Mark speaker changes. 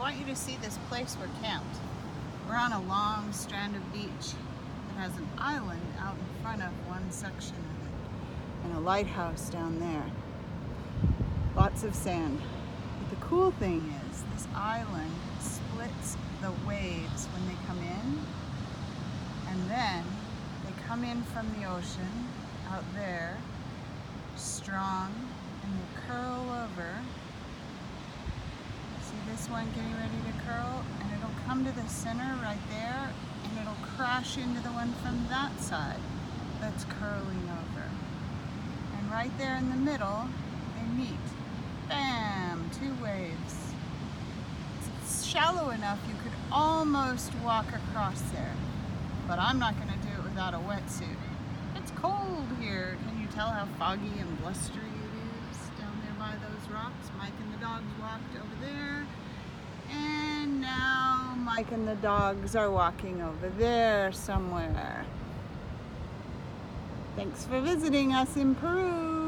Speaker 1: want you to see this place we're camped. We're on a long strand of beach that has an island out in front of one section of it and a lighthouse down there. Lots of sand. But the cool thing is this island splits the waves when they come in, and then they come in from the ocean out there strong, and they curl over. See this one getting ready to curl, and it'll come to the center right there, and it'll crash into the one from that side that's curling over. And right there in the middle, they meet. Bam! Two waves. It's shallow enough you could almost walk across there, but I'm not going to do it without a wetsuit. It's cold here. Can you tell how foggy and blustery it is down there by those rocks? Mike and the dogs walked over there, and now Mike and the dogs are walking over there somewhere. Thanks for visiting us in Peru.